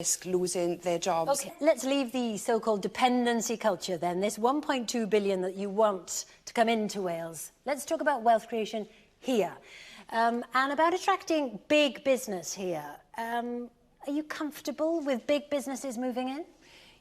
risk losing their jobs. Okay, let's leave the so-called dependency culture then. This 1.2 billion that you want to come into Wales. Let's talk about wealth creation here and about attracting big business here. Are you comfortable with big businesses moving in?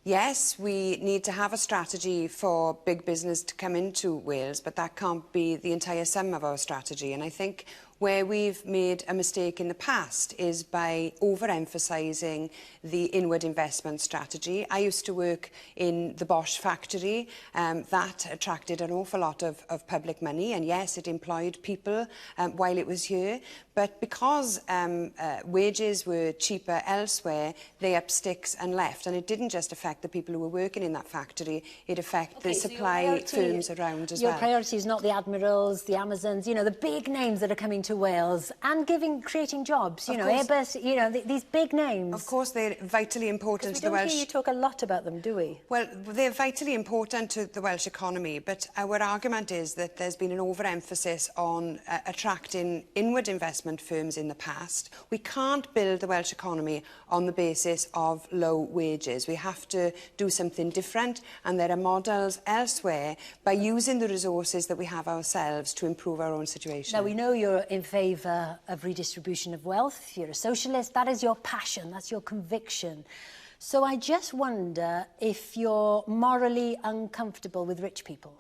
Yes, we need to have a strategy for big business to come into Wales, but that can't be the entire sum of our strategy. And I think where we've made a mistake in the past is by overemphasising the inward investment strategy. I used to work in the Bosch factory. That attracted an awful lot of public money, and yes, it employed people while it was here. But because wages were cheaper elsewhere, they upped sticks and left. And it didn't just affect the people who were working in that factory, it affected the supply firms around as well. Your priority is not the Admirals, the Amazons, you know, the big names that are coming to Wales and creating jobs, you know, Airbus, you know, these big names. Of course, they're vitally important to the Welsh... We don't hear you talk a lot about them, do we? Well, they're vitally important to the Welsh economy, but our argument is that there's been an overemphasis on attracting inward investment firms in the past. We can't build the Welsh economy on the basis of low wages. We have to do something different, and there are models elsewhere by using the resources that we have ourselves to improve our own situation. Now, we know you're in favour of redistribution of wealth. You're a socialist. That is your passion. That's your conviction. So I just wonder if you're morally uncomfortable with rich people.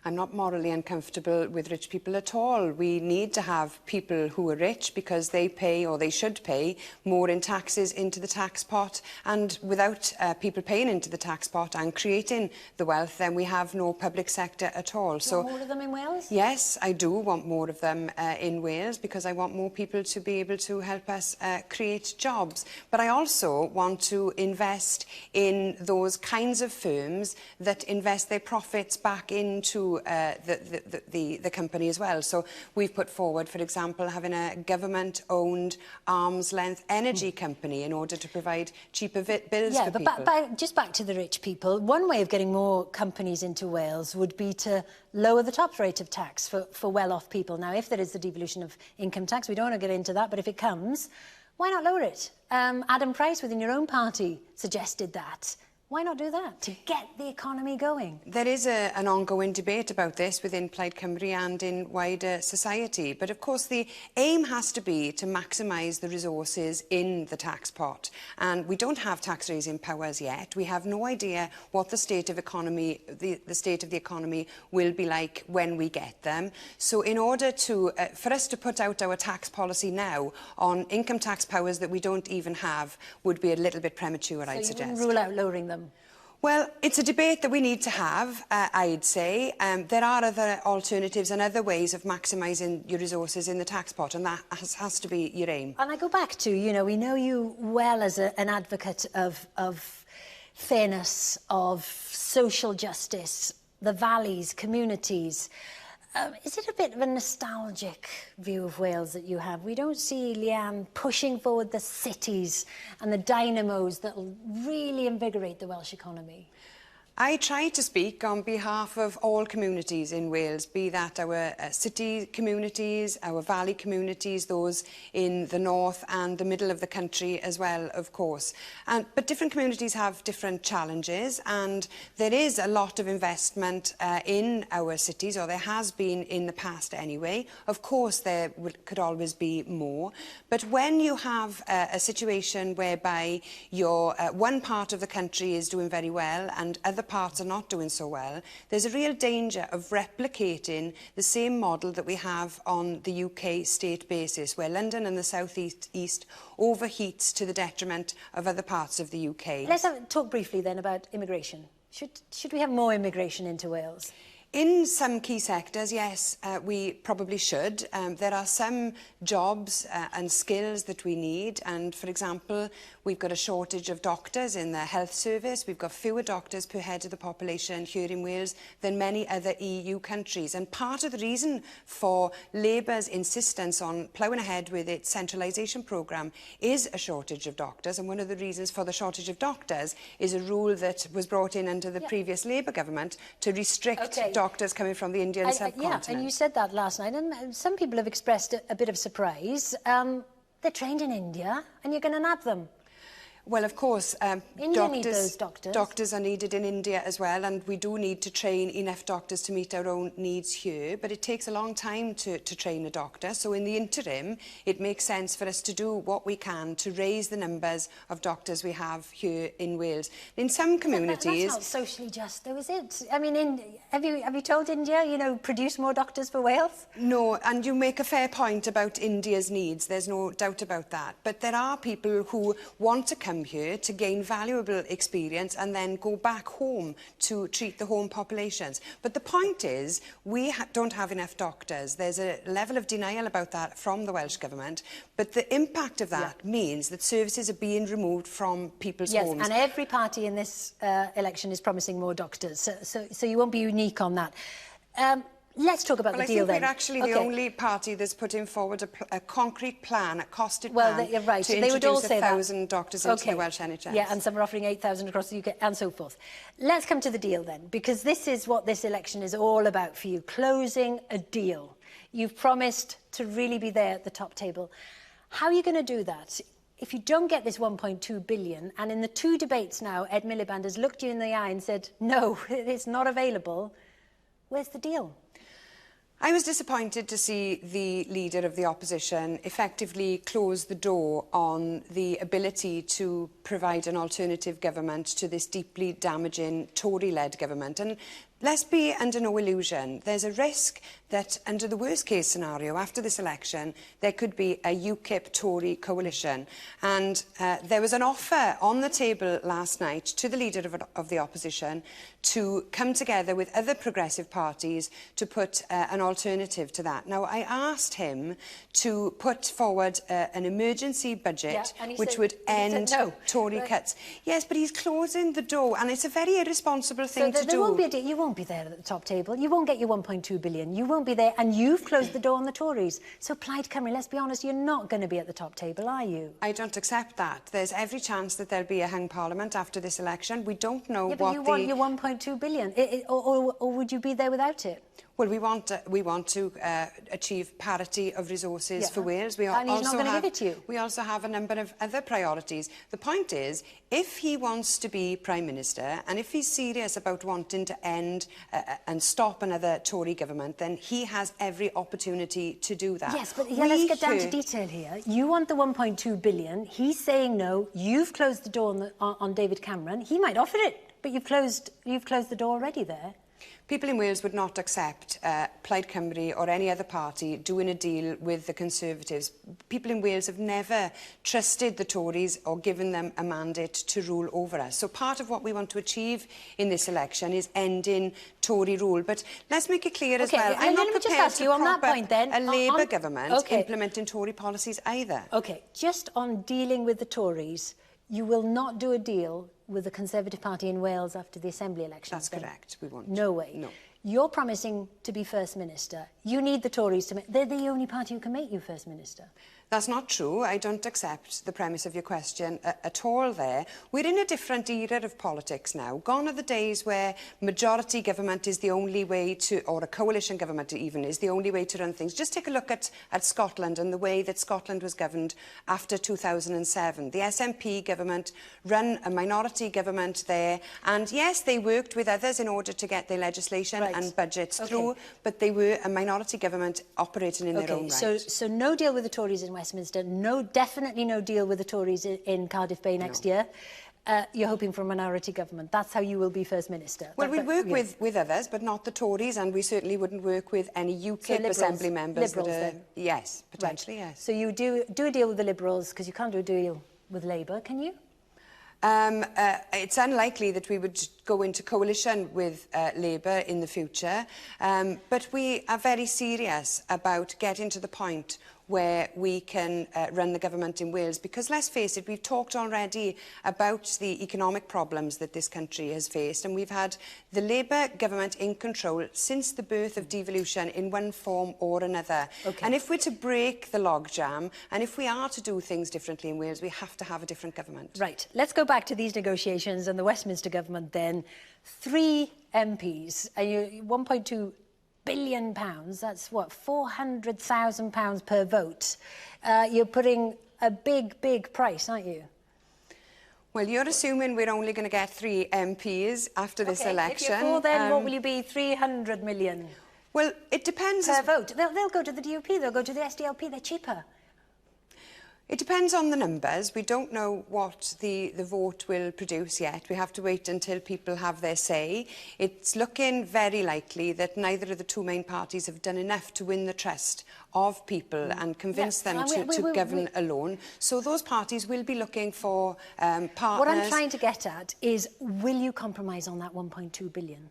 I'm not morally uncomfortable with rich people at all. We need to have people who are rich because they pay, or they should pay, more in taxes into the tax pot. And without people paying into the tax pot and creating the wealth, then we have no public sector at all. So more of them in Wales? Yes, I do want more of them in Wales, because I want more people to be able to help us create jobs. But I also want to invest in those kinds of firms that invest their profits back into the company as well. So we've put forward, for example, having a government-owned arm's-length energy company in order to provide cheaper bills for people. Yeah, but just back to the rich people, one way of getting more companies into Wales would be to lower the top rate of tax for well-off people. Now, if there is the devolution of income tax, we don't want to get into that, but if it comes, why not lower it? Adam Price within your own party suggested that. Why not do that to get the economy going? There is an ongoing debate about this within Plaid Cymru and in wider society. But of course, the aim has to be to maximise the resources in the tax pot. And we don't have tax raising powers yet. We have no idea what the state of economy, the state of the economy will be like when we get them. So in order to, for us to put out our tax policy now on income tax powers that we don't even have would be a little bit premature, I'd suggest. So you wouldn't rule out lowering them? Well, it's a debate that we need to have, I'd say. There are other alternatives and other ways of maximising your resources in the tax pot, and that has to be your aim. And I go back to, you know, we know you well as an advocate of fairness, of social justice, the valleys, communities. Is it a bit of a nostalgic view of Wales that you have? We don't see Leanne pushing forward the cities and the dynamos that will really invigorate the Welsh economy. I try to speak on behalf of all communities in Wales, be that our city communities, our valley communities, those in the north and the middle of the country as well, of course. But different communities have different challenges, and there is a lot of investment in our cities, or there has been in the past anyway. Of course, there could always be more. But when you have a situation whereby your one part of the country is doing very well and other parts are not doing so well, there's a real danger of replicating the same model that we have on the UK state basis, where London and the South East overheats to the detriment of other parts of the UK. Let's talk briefly then about immigration. Should we have more immigration into Wales? In some key sectors, yes, we probably should. There are some jobs and skills that we need, and for example, we've got a shortage of doctors in the health service. We've got fewer doctors per head of the population here in Wales than many other EU countries, and part of the reason for Labour's insistence on ploughing ahead with its centralisation programme is a shortage of doctors, and one of the reasons for the shortage of doctors is a rule that was brought in under the previous Labour government to restrict doctors coming from the Indian subcontinent. Yeah, and you said that last night, and some people have expressed a bit of surprise. They're trained in India, and you're going to nab them. Well, of course, India need those doctors. Doctors are needed in India as well, and we do need to train enough doctors to meet our own needs here, but it takes a long time to train a doctor. So in the interim, it makes sense for us to do what we can to raise the numbers of doctors we have here in Wales. In some communities... That's not socially just, though, is it? I mean, have you told India, you know, produce more doctors for Wales? No, and you make a fair point about India's needs. There's no doubt about that. But there are people who want to come here to gain valuable experience and then go back home to treat the home populations. But the point is, we don't have enough doctors. There's a level of denial about that from the Welsh Government, but the impact of that means that services are being removed from people's homes. Yes, and every party in this election is promising more doctors, so you won't be unique on that. Let's talk about the deal then. I think we're actually the only party that's putting forward a concrete plan, a costed plan, you're right. to They would all introduce say 1,000 doctors into the Welsh NHS. Yeah, and some are offering 8,000 across the UK and so forth. Let's come to the deal then, because this is what this election is all about for you, closing a deal. You've promised to really be there at the top table. How are you going to do that? If you don't get this 1.2 billion, and in the 2 debates now, Ed Miliband has looked you in the eye and said, no, it's not available, where's the deal? I was disappointed to see the leader of the opposition effectively close the door on the ability to provide an alternative government to this deeply damaging Tory-led government. And let's be under no illusion. There's a risk that under the worst-case scenario, after this election, there could be a UKIP-Tory coalition. And there was an offer on the table last night to the leader of the opposition to come together with other progressive parties to put an alternative to that. Now, I asked him to put forward an emergency budget which would end Tory cuts. Yes, but he's closing the door, and it's a very irresponsible thing to do. You won't be there at the top table. You won't get your 1.2 billion. You won't be there, and you've closed the door on the Tories. So Plaid Cymru, let's be honest, you're not going to be at the top table, are you? I don't accept that. There's every chance that there'll be a hung parliament after this election. We don't know what but you want your 1.2 billion, or would you be there without it? Well, we want to achieve parity of resources for Wales. And he's not going to give it to you. We also have a number of other priorities. The point is, if he wants to be Prime Minister, and if he's serious about wanting to end and stop another Tory government, then he has every opportunity to do that. Yes, but let's get down to detail here. You want the 1.2 billion. He's saying no. You've closed the door on David Cameron. He might offer it, but you've closed the door already there. People in Wales would not accept Plaid Cymru or any other party doing a deal with the Conservatives. People in Wales have never trusted the Tories or given them a mandate to rule over us. So part of what we want to achieve in this election is ending Tory rule. But let's make it clear as well, I'm not prepared to prop up a Labour government implementing Tory policies either. OK, just on dealing with the Tories, you will not do a deal with the Conservative Party in Wales after the Assembly elections? That's correct, we won't. No way? No. You're promising to be First Minister. You need the Tories to make... They're the only party who can make you First Minister. That's not true. I don't accept the premise of your question at all there. We're in a different era of politics now. Gone are the days where majority government is the only way to, or a coalition government even, is the only way to run things. Just take a look at Scotland and the way that Scotland was governed after 2007. The SNP government ran a minority government there, and yes, they worked with others in order to get their legislation and budgets through, but they were a minority government operating in their own right. So no deal with the Tories in Westminster, definitely no deal with the Tories in Cardiff Bay next year. You're hoping for a minority government. That's how you will be First Minister. Well, we work with others, but not the Tories, and we certainly wouldn't work with any UKIP Assembly members. Yes, potentially, yes. So you do a deal with the Liberals, because you can't do a deal with Labour, can you? It's unlikely that we would go into coalition with Labour in the future, but we are very serious about getting to the point where we can run the government in Wales, because let's face it, we've talked already about the economic problems that this country has faced, and we've had the Labour government in control since the birth of devolution in one form or another. And if we're to break the logjam, and if we are to do things differently in Wales, we have to have a different government. Right, let's go back to these negotiations and the Westminster Government then. 3 MPs, and 1.2 billion pounds, that's what, £400,000 per vote. You're putting a big price, aren't you? Well, you're assuming we're only going to get 3 MPs after this election. If you're 4, then what will you be? 300 million? Well, it depends. Per vote. They'll go to the DUP, they'll go to the SDLP, they're cheaper. It depends on the numbers. We don't know what the vote will produce yet. We have to wait until people have their say. It's looking very likely that neither of the 2 main parties have done enough to win the trust of people and convince them to govern alone. So those parties will be looking for partners. What I'm trying to get at is, will you compromise on that 1.2 billion?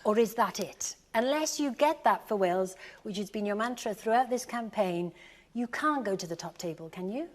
Or is that it? Unless you get that for Wales, which has been your mantra throughout this campaign, you can't go to the top table, can you?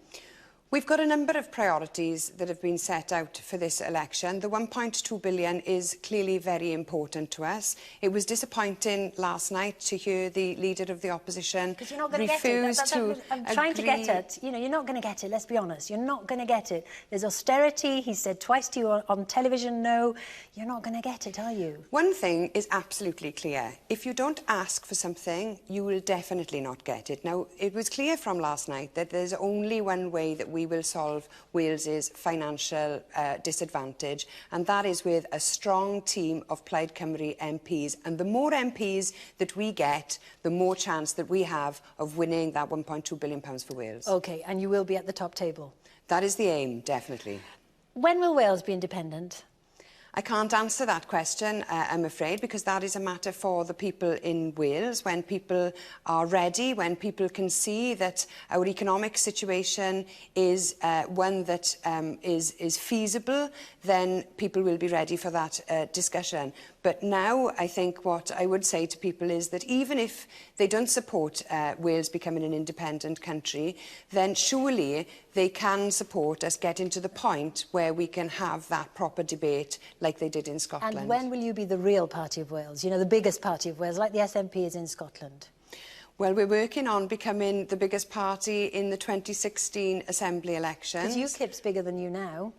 We've got a number of priorities that have been set out for this election. The 1.2 billion is clearly very important to us. It was disappointing last night to hear the leader of the opposition refuse to I'm trying to get it. You know, you're not going to get it, let's be honest. You're not going to get it. There's austerity. He said twice to you on television, no. You're not going to get it, are you? One thing is absolutely clear. If you don't ask for something, you will definitely not get it. Now, it was clear from last night that there's only one way that we will solve Wales's financial disadvantage, and that is with a strong team of Plaid Cymru MPs. And the more MPs that we get, the more chance that we have of winning that £1.2 billion for Wales. OK, and you will be at the top table? That is the aim, definitely. When will Wales be independent? I can't answer that question, I'm afraid, because that is a matter for the people in Wales. When people are ready, when people can see that our economic situation is one that is feasible, then people will be ready for that discussion. But now, I think what I would say to people is that even if they don't support Wales becoming an independent country, then surely they can support us getting to the point where we can have that proper debate like they did in Scotland. And when will you be the real party of Wales? You know, the biggest party of Wales, like the SNP is in Scotland? Well, we're working on becoming the biggest party in the 2016 Assembly elections. Because UKIP's bigger than you now.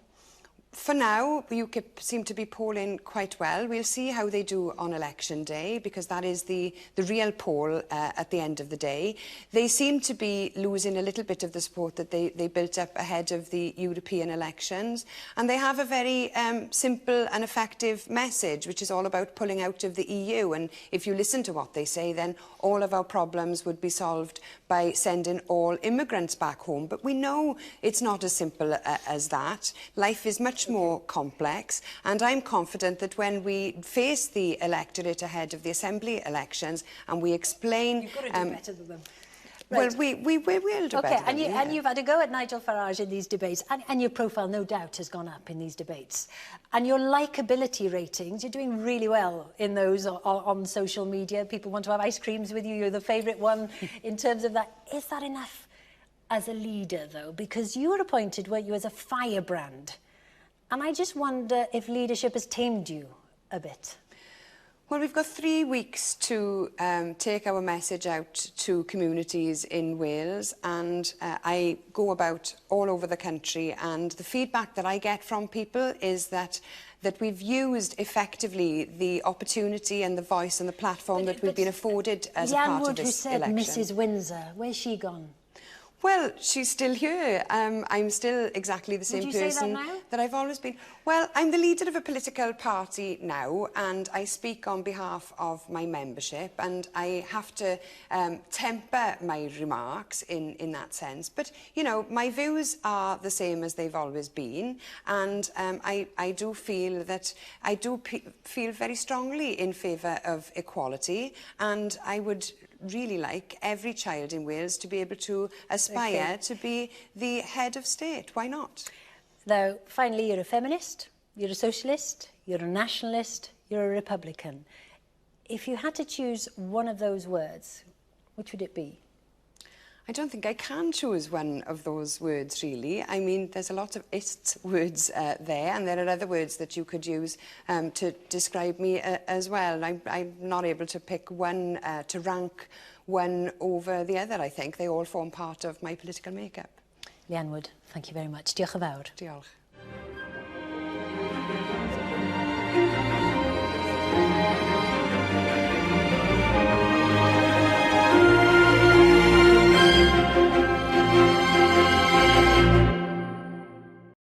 For now, UKIP seem to be polling quite well. We'll see how they do on election day, because that is the real poll at the end of the day. They seem to be losing a little bit of the support that they built up ahead of the European elections. And they have a very simple and effective message, which is all about pulling out of the EU. And if you listen to what they say, then all of our problems would be solved by sending all immigrants back home. But we know it's not as simple as that. Life is much more complex, and I'm confident that when we face the electorate ahead of the Assembly elections and we explain... You've got to do better than them. Right. Well, we will do better than them, and you've had a go at Nigel Farage in these debates, and your profile, no doubt, has gone up in these debates. And your likeability ratings, you're doing really well in those on social media. People want to have ice creams with you. You're the favourite one in terms of that. Is that enough as a leader, though? Because you were appointed, weren't you, as a firebrand? And I just wonder if leadership has tamed you a bit. Well, we've got 3 weeks to take our message out to communities in Wales, and I go about all over the country, and the feedback that I get from people is that we've used effectively the opportunity and the voice and the platform that we've been afforded as a part of this election. Leanne Wood, who said Mrs Windsor, where's she gone? Well, she's still here. I'm still exactly the same person that I've always been. Well, I'm the leader of a political party now, and I speak on behalf of my membership, and I have to temper my remarks in that sense. But, you know, my views are the same as they've always been, and I do feel that I feel very strongly in favour of equality, and I would really like every child in Wales to be able to aspire to be the head of state. Why not? Now, finally, you're a feminist, you're a socialist, you're a nationalist, you're a Republican. If you had to choose one of those words, which would it be? I don't think I can choose one of those words, really. I mean, there's a lot of ist words there, and there are other words that you could use to describe me as well. I'm not able to pick one, to rank one over the other, I think. They all form part of my political makeup. Leanne Wood, thank you very much. Diolch yn fawr. Diolch.